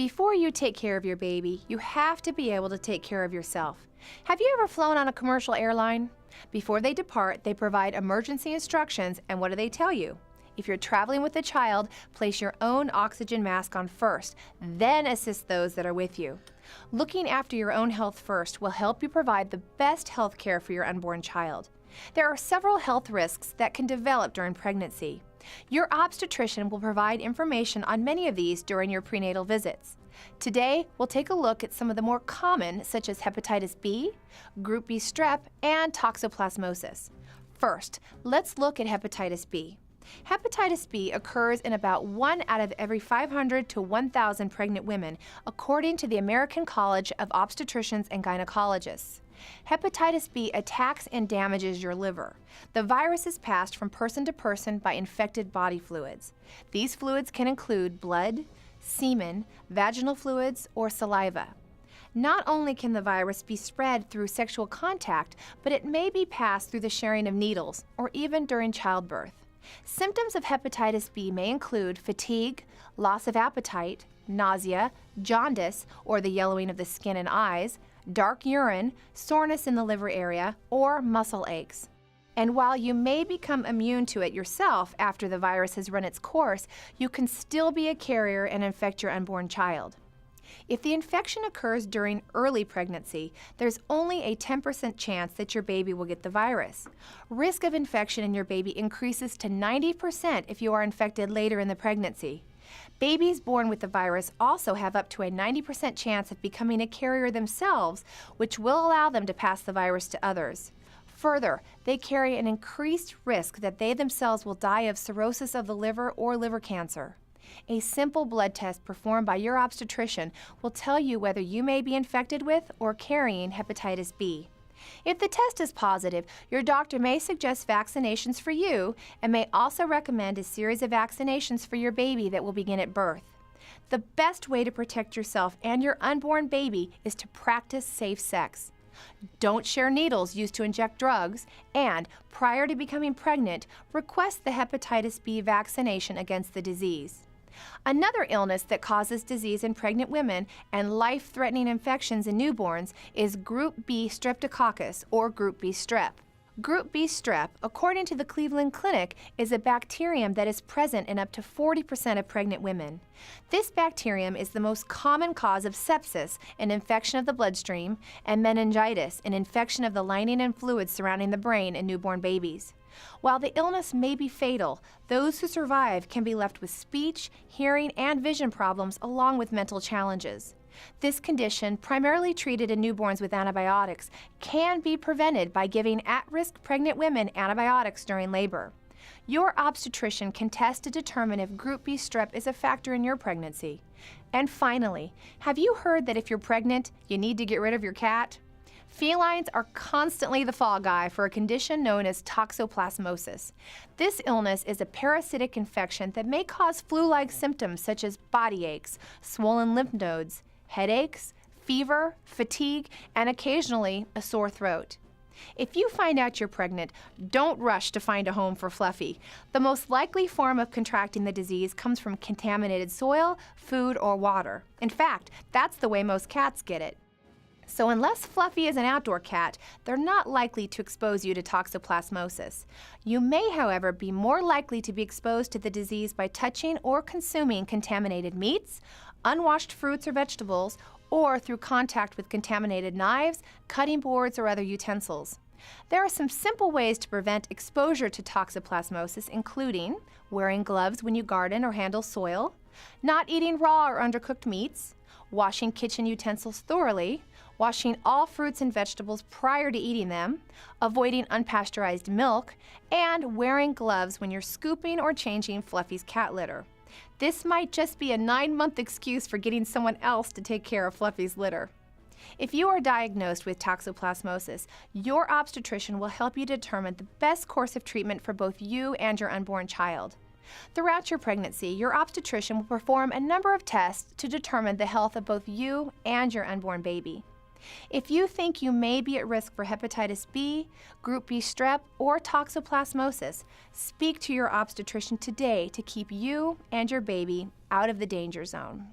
Before you take care of your baby, you have to be able to take care of yourself. Have you ever flown on a commercial airline? Before they depart, they provide emergency instructions, and what do they tell you? If you're traveling with a child, place your own oxygen mask on first, then assist those that are with you. Looking after your own health first will help you provide the best health care for your unborn child. There are several health risks that can develop during pregnancy. Your obstetrician will provide information on many of these during your prenatal visits. Today, we'll take a look at some of the more common, such as hepatitis B, group B strep, and toxoplasmosis. First, let's look at hepatitis B. Hepatitis B occurs in about 1 out of every 500 to 1,000 pregnant women, according to the American College of Obstetricians and Gynecologists. Hepatitis B attacks and damages your liver. The virus is passed from person to person by infected body fluids. These fluids can include blood, semen, vaginal fluids, or saliva. Not only can the virus be spread through sexual contact, but it may be passed through the sharing of needles or even during childbirth. Symptoms of hepatitis B may include fatigue, loss of appetite, nausea, jaundice, or the yellowing of the skin and eyes, dark urine, soreness in the liver area, or muscle aches. And while you may become immune to it yourself after the virus has run its course, you can still be a carrier and infect your unborn child. If the infection occurs during early pregnancy, there's only a 10% chance that your baby will get the virus. Risk of infection in your baby increases to 90% if you are infected later in the pregnancy. Babies born with the virus also have up to a 90% chance of becoming a carrier themselves, which will allow them to pass the virus to others. Further, they carry an increased risk that they themselves will die of cirrhosis of the liver or liver cancer. A simple blood test performed by your obstetrician will tell you whether you may be infected with or carrying hepatitis B. If the test is positive, your doctor may suggest vaccinations for you and may also recommend a series of vaccinations for your baby that will begin at birth. The best way to protect yourself and your unborn baby is to practice safe sex. Don't share needles used to inject drugs, and prior to becoming pregnant, request the hepatitis B vaccination against the disease. Another illness that causes disease in pregnant women and life-threatening infections in newborns is Group B streptococcus, or Group B strep. Group B strep, according to the Cleveland Clinic, is a bacterium that is present in up to 40% of pregnant women. This bacterium is the most common cause of sepsis, an infection of the bloodstream, and meningitis, an infection of the lining and fluids surrounding the brain in newborn babies. While the illness may be fatal, those who survive can be left with speech, hearing, and vision problems along with mental challenges. This condition, primarily treated in newborns with antibiotics, can be prevented by giving at-risk pregnant women antibiotics during labor. Your obstetrician can test to determine if Group B strep is a factor in your pregnancy. And finally, have you heard that if you're pregnant, you need to get rid of your cat? Felines are constantly the fall guy for a condition known as toxoplasmosis. This illness is a parasitic infection that may cause flu-like symptoms such as body aches, swollen lymph nodes, headaches, fever, fatigue, and occasionally a sore throat. If you find out you're pregnant, don't rush to find a home for Fluffy. The most likely form of contracting the disease comes from contaminated soil, food, or water. In fact, that's the way most cats get it. So unless Fluffy is an outdoor cat, they're not likely to expose you to toxoplasmosis. You may, however, be more likely to be exposed to the disease by touching or consuming contaminated meats, unwashed fruits or vegetables, or through contact with contaminated knives, cutting boards, or other utensils. There are some simple ways to prevent exposure to toxoplasmosis, including wearing gloves when you garden or handle soil, not eating raw or undercooked meats, washing kitchen utensils thoroughly, washing all fruits and vegetables prior to eating them, avoiding unpasteurized milk, and wearing gloves when you're scooping or changing Fluffy's cat litter. This might just be a 9-month excuse for getting someone else to take care of Fluffy's litter. If you are diagnosed with toxoplasmosis, your obstetrician will help you determine the best course of treatment for both you and your unborn child. Throughout your pregnancy, your obstetrician will perform a number of tests to determine the health of both you and your unborn baby. If you think you may be at risk for hepatitis B, Group B strep, or toxoplasmosis, speak to your obstetrician today to keep you and your baby out of the danger zone.